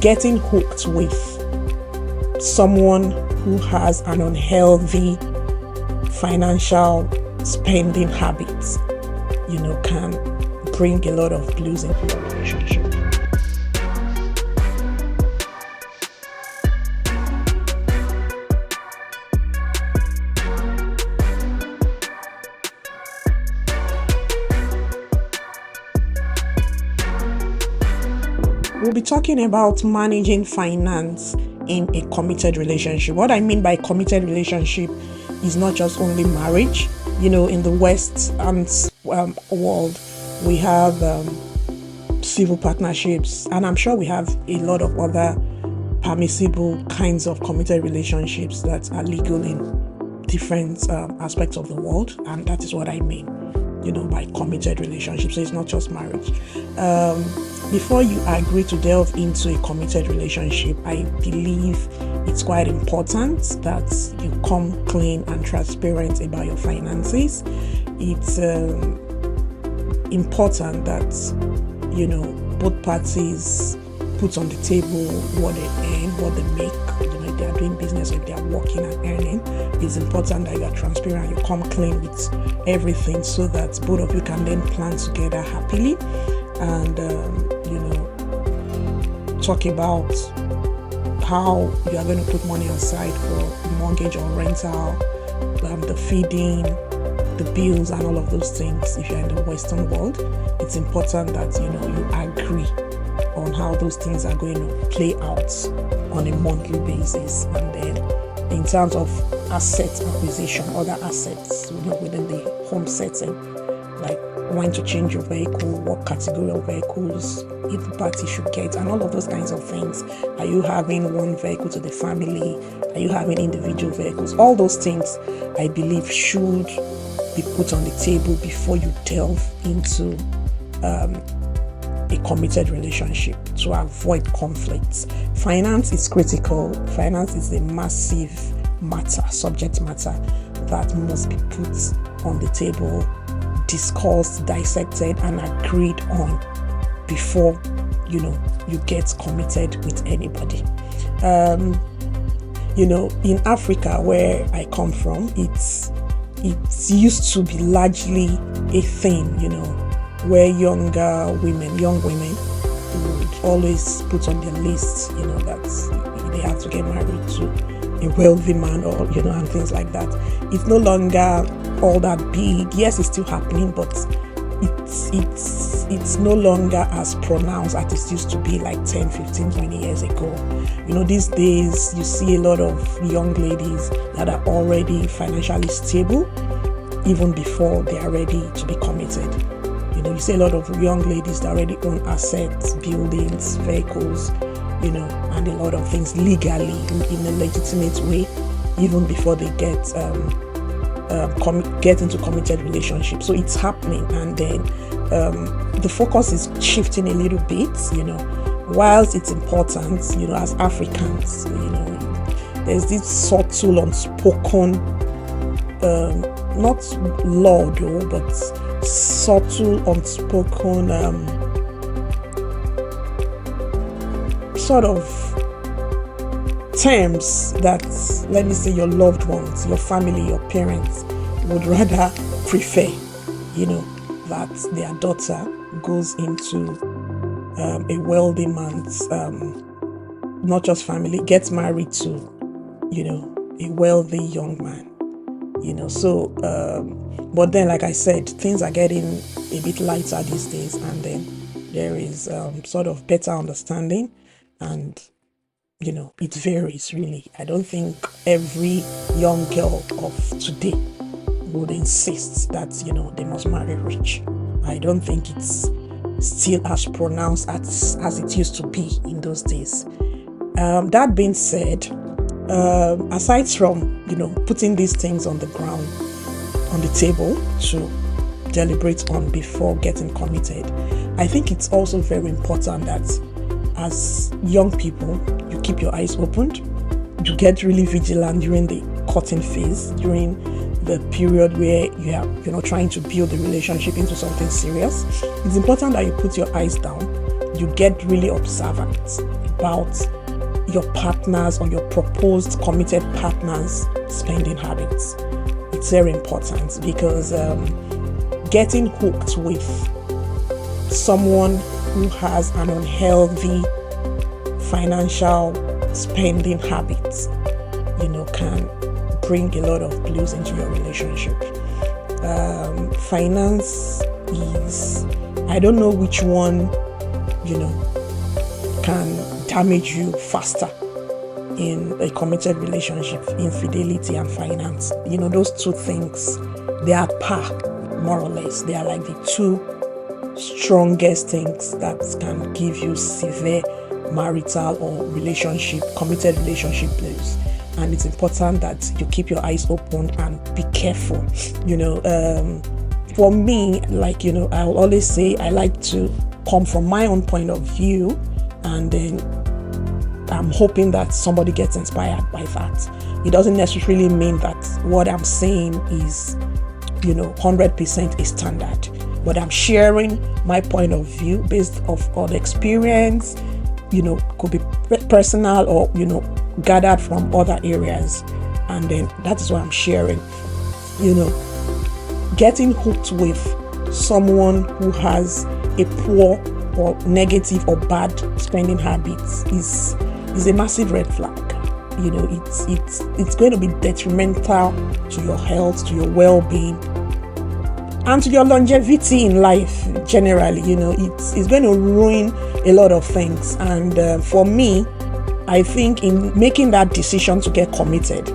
getting hooked with someone who has an unhealthy financial spending habits, can bring a lot of blues into your relationship. We'll be talking about managing finance in a committed relationship. What I mean by committed relationship is not just only marriage. In the West world, we have civil partnerships, and I'm sure we have a lot of other permissible kinds of committed relationships that are legal in different aspects of the world, and that is what I mean, by committed relationships. So it's not just marriage. Before you agree to delve into a committed relationship, I believe it's quite important that you come clean and transparent about your finances. It's important that, both parties put on the table what they earn, what they make. If they are doing business, if they are working and earning, it's important that you are transparent, you come clean with everything so that both of you can then plan together happily and, talk about how you are going to put money aside for mortgage or rental, the feeding, the bills, and all of those things. If you're in the Western world, it's important that you agree on how those things are going to play out on a monthly basis. And then in terms of asset acquisition, other assets within the home setting, like when to change your vehicle, what category of vehicles either party should get, and all of those kinds of things. Are you having one vehicle to the family? Are you having individual vehicles? All those things, I believe, should be put on the table before you delve into a committed relationship to avoid conflicts. Finance is critical. Finance is a massive subject matter that must be put on the table, discussed, dissected, and agreed on before you get committed with anybody. In Africa, where I come from, it used to be largely a thing, where young women would always put on their list, that they have to get married to a wealthy man or, and things like that. It's no longer all that big. Yes, it's still happening, but it's no longer as pronounced as it used to be like 10, 15, 20 years ago. These days you see a lot of young ladies that are already financially stable even before they are ready to be committed. You see a lot of young ladies that already own assets, buildings, vehicles, and a lot of things legally in a legitimate way, even before they get into committed relationships. So it's happening, and then the focus is shifting a little bit. Whilst it's important, as Africans, there's this subtle, unspoken, not law though, but subtle, unspoken sort of terms that, let me say, your loved ones, your family, your parents would rather prefer, that their daughter goes into a wealthy man's, not just family, gets married to, a wealthy young man, So, but then, like I said, things are getting a bit lighter these days, and then there is sort of better understanding, and it varies really. I don't think every young girl of today would insist that they must marry rich. I don't think it's still as pronounced as it used to be in those days. That being said, aside from putting these things on the ground, on the table to deliberate on before getting committed, I think it's also very important that as young people, you keep your eyes opened, you get really vigilant during the courting phase, during the period where you are trying to build the relationship into something serious. It's important that you put your eyes down you get really observant about your partners or your proposed committed partners' spending habits. It's very important because getting hooked with someone who has an unhealthy financial spending habits, can bring a lot of blues into your relationship. Finance is, I don't know which one, can damage you faster in a committed relationship, infidelity and finance. Those two things, they are par, more or less. They are like the two strongest things that can give you severe marital or committed relationship blues. And it's important that you keep your eyes open and be careful. For me, I will always say I like to come from my own point of view, and then I'm hoping that somebody gets inspired by that. It doesn't necessarily mean that what I'm saying is, 100% a standard, but I'm sharing my point of view based on experience, could be personal or, gathered from other areas. And then that is what I'm sharing. Getting hooked with someone who has a poor or negative or bad spending habits is a massive red flag. It's going to be detrimental to your health, to your well-being, and to your longevity in life generally. It's going to ruin a lot of things. And for me, I think in making that decision to get committed,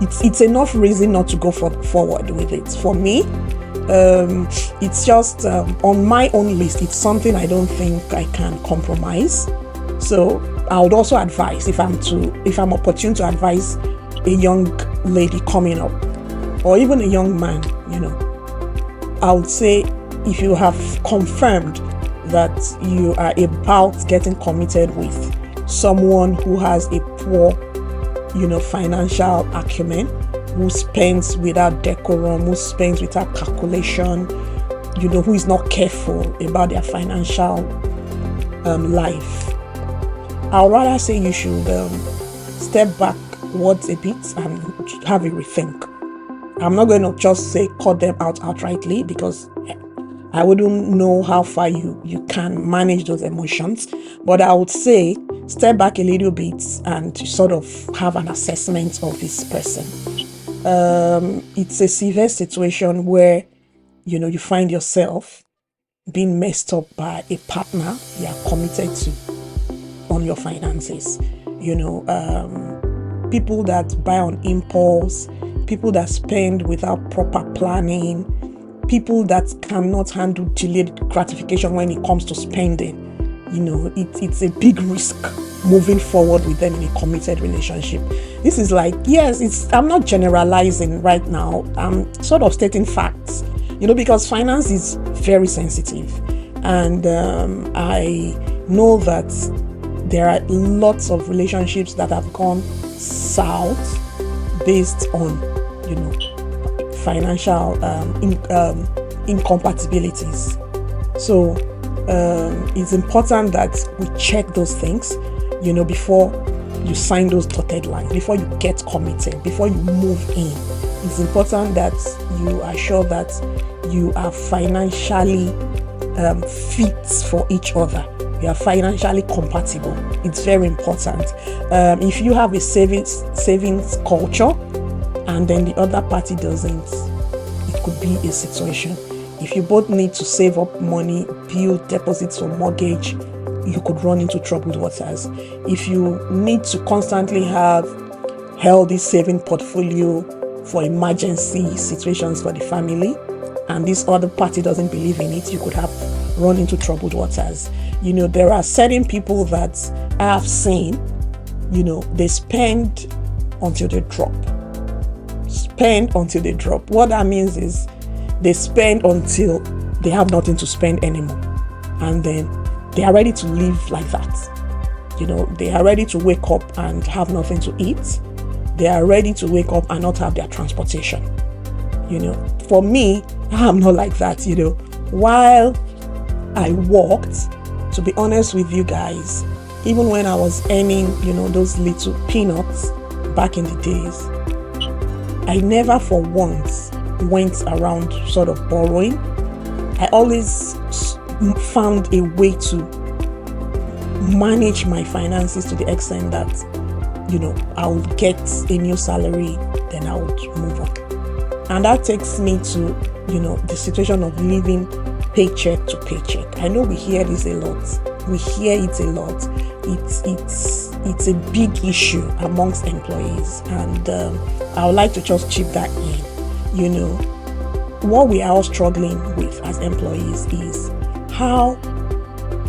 it's enough reason not to go forward with it. For me, it's just on my own list. It's something I don't think I can compromise. So I would also advise, if I'm opportune to advise a young lady coming up, or even a young man, I would say, if you have confirmed that you are about getting committed with someone who has a poor, financial acumen, who spends without decorum, who spends without calculation, who is not careful about their financial life, I would rather say you should step backwards a bit and have a rethink. I'm not going to just say cut them out outrightly, because I wouldn't know how far you can manage those emotions. But I would say step back a little bit and sort of have an assessment of this person. It's a severe situation where, you find yourself being messed up by a partner you are committed to on your finances. People that buy on impulse, people that spend without proper planning, people that cannot handle delayed gratification when it comes to spending. It's a big risk moving forward with them in a committed relationship. This is I'm not generalizing right now. I'm sort of stating facts, because finance is very sensitive. And I know that there are lots of relationships that have gone south based on, financial incompatibilities. So it's important that we check those things, before you sign those dotted lines, before you get committed, before you move in. It's important that you are sure that you are financially fit for each other. You are financially compatible. It's very important. If you have a savings culture and then the other party doesn't, it could be a situation. If you both need to save up money, build deposits for mortgage, you could run into troubled waters. If you need to constantly have healthy saving portfolio for emergency situations for the family, and this other party doesn't believe in it, you could have run into troubled waters. There are certain people that I have seen, they spend until they drop. What that means is they spend until they have nothing to spend anymore. And then they are ready to live like that. They are ready to wake up and have nothing to eat. They are ready to wake up and not have their transportation. For me, I'm not like that. While I worked to be honest with you guys, even when I was earning, those little peanuts back in the days, I never for once went around sort of borrowing. I always found a way to manage my finances to the extent that, I would get a new salary, then I would move on. And that takes me to, the situation of living paycheck to paycheck. I know we hear this a lot. We hear it a lot. It's a big issue amongst employees, and I would like to just chip that in. What we are all struggling with as employees is, how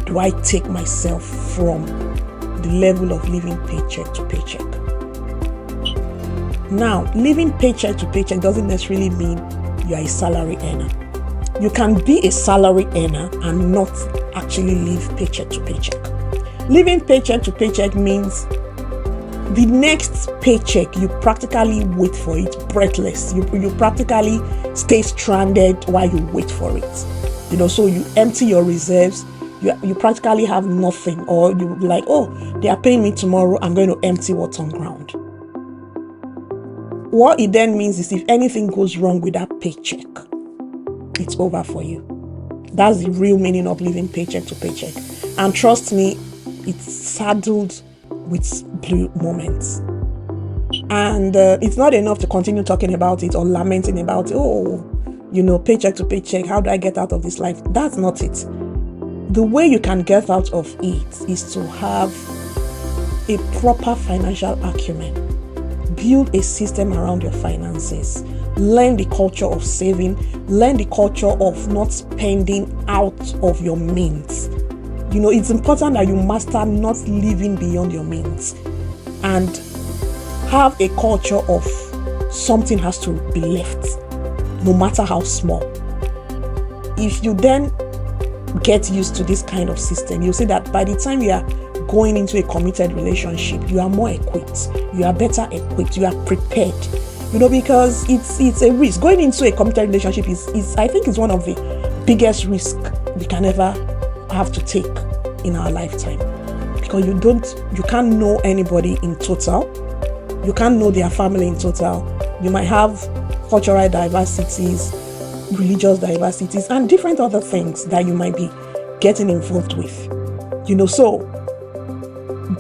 do I take myself from the level of living paycheck to paycheck? Now, living paycheck to paycheck doesn't necessarily mean you are a salary earner. You can be a salary earner and not actually live paycheck to paycheck. Living paycheck to paycheck means the next paycheck, you practically wait for it breathless. You practically stay stranded while you wait for it. So you empty your reserves. You practically have nothing, or you like, oh, they are paying me tomorrow, I'm going to empty what's on ground. What it then means is, if anything goes wrong with that paycheck, it's over for you. That's the real meaning of living paycheck to paycheck. And trust me, it's saddled with blue moments. And it's not enough to continue talking about it or lamenting about, paycheck to paycheck, how do I get out of this life? That's not it. The way you can get out of it is to have a proper financial acumen. Build a system around your finances. Learn the culture of saving. Learn the culture of not spending out of your means. It's important that you master not living beyond your means, and have a culture of something has to be left, no matter how small. If you then get used to this kind of system, you'll see that by the time you are going into a committed relationship, you are more equipped, you are better equipped, you are prepared. Because it's a risk. Going into a committed relationship is I think, is one of the biggest risks we can ever have to take in our lifetime, because you can't know anybody in total. You can't know their family in total. You might have cultural diversities, religious diversities, and different other things that you might be getting involved with. So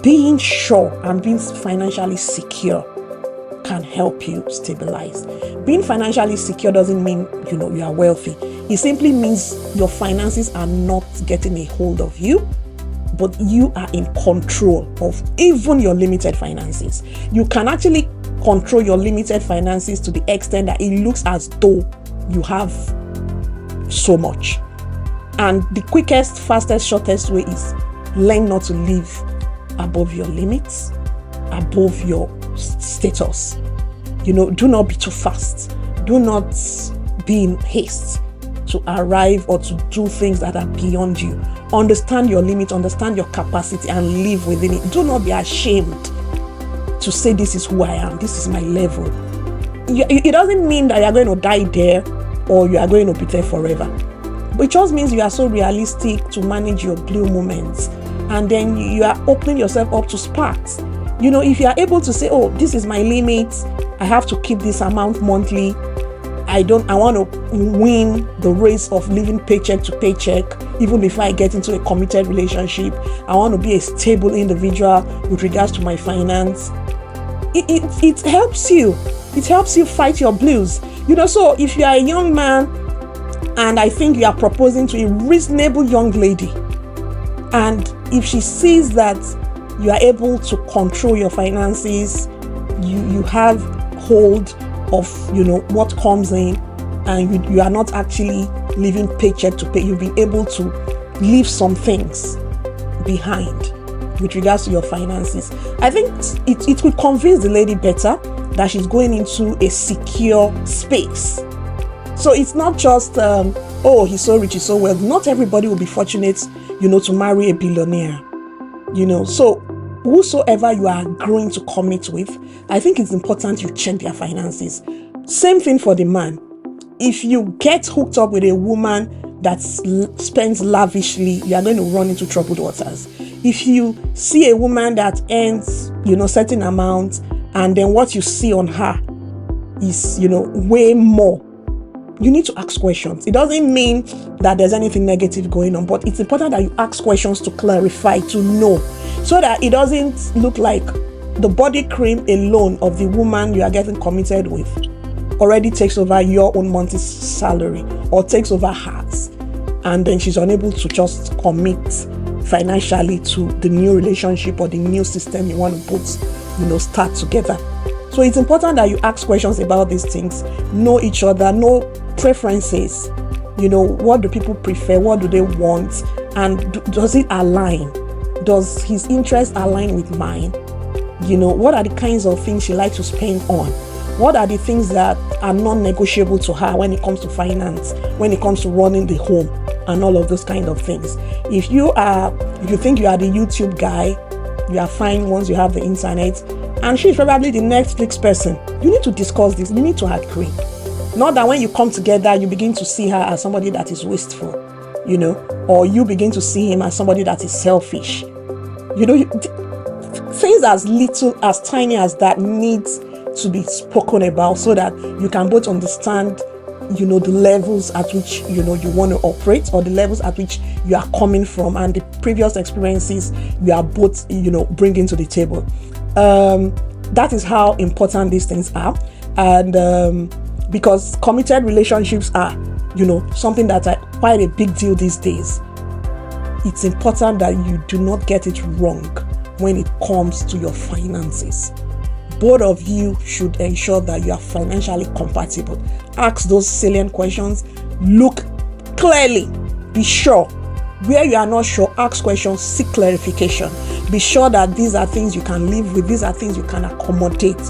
being sure and being financially secure can help you stabilize. Being financially secure doesn't mean you are wealthy. It simply means your finances are not getting a hold of you, but you are in control of even your limited finances. You can actually control your limited finances to the extent that it looks as though you have so much. And the quickest, fastest, shortest way is learn not to live above your limits, above your status. Do not be too fast. Do not be in haste to arrive or to do things that are beyond you. Understand your limit, understand your capacity, and live within it. Do not be ashamed to say, this is who I am, this is my level. It doesn't mean that you are going to die there or you are going to be there forever. But it just means you are so realistic to manage your blue moments, and then you are opening yourself up to sparks. If you are able to say, oh, this is my limit, I have to keep this amount monthly. I want to win the race of living paycheck to paycheck even before I get into a committed relationship. I want to be a stable individual with regards to my finance. It helps you. It helps you fight your blues. So if you are a young man and I think you are proposing to a reasonable young lady, and if she sees that you are able to control your finances, you have hold of what comes in, and you are not actually living paycheck to pay, you've been able to leave some things behind with regards to your finances. I think it would convince the lady better that she's going into a secure space. So it's not just he's so rich, he's so well. Not everybody will be fortunate to marry a billionaire. So whosoever you are agreeing to commit with, I think it's important you check their finances. Same thing for the man. If you get hooked up with a woman that spends lavishly, you are going to run into troubled waters. If you see a woman that earns, certain amount, and then what you see on her is, way more, you need to ask questions. It doesn't mean that there's anything negative going on, but it's important that you ask questions to clarify, to know, so that it doesn't look like the body cream alone of the woman you are getting committed with already takes over your own monthly salary or takes over hers, and then she's unable to just commit financially to the new relationship or the new system you want to put, start together. So it's important that you ask questions about these things, know each other, know preferences, what do people prefer, what do they want, and does it align? Does his interest align with mine? What are the kinds of things she likes to spend on? What are the things that are non-negotiable to her when it comes to finance, when it comes to running the home, and all of those kind of things? If you think you are the YouTube guy, you are fine once you have the internet, and she's probably the Netflix person. You need to discuss this. You need to agree. Not that when you come together, you begin to see her as somebody that is wasteful, or you begin to see him as somebody that is selfish. Things as little, as tiny as that needs to be spoken about, so that you can both understand, the levels at which, you want to operate, or the levels at which you are coming from, and the previous experiences you are both, bringing to the table. That is how important these things are. And because committed relationships are, something that are quite a big deal these days, it's important that you do not get it wrong when it comes to your finances. Both of you should ensure that you are financially compatible. Ask those salient questions. Look clearly. Be sure. Where you are not sure, ask questions, seek clarification. Be sure that these are things you can live with. These are things you can accommodate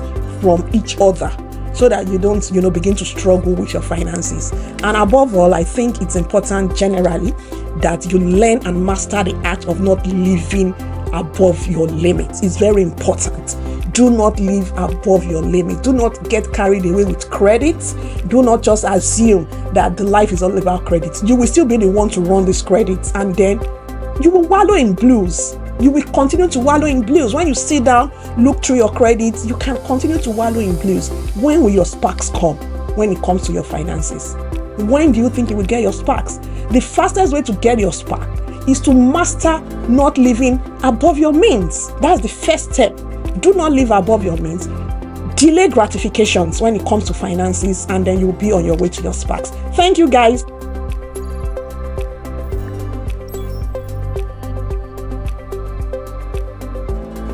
from each other, so that you don't, begin to struggle with your finances. And above all, I think it's important generally that you learn and master the art of not living above your limits. It's very important. Do not live above your limit. Do not get carried away with credit. Do not just assume that the life is all about credit. You will still be the one to run this credit, and then you will wallow in blues. You will continue to wallow in blues. When you sit down, look through your credits, you can continue to wallow in blues. When will your sparks come when it comes to your finances? When do you think you will get your sparks? The fastest way to get your spark is to master not living above your means. That's the first step. Do not live above your means. Delay gratifications when it comes to finances, and then you'll be on your way to your sparks. Thank you, guys.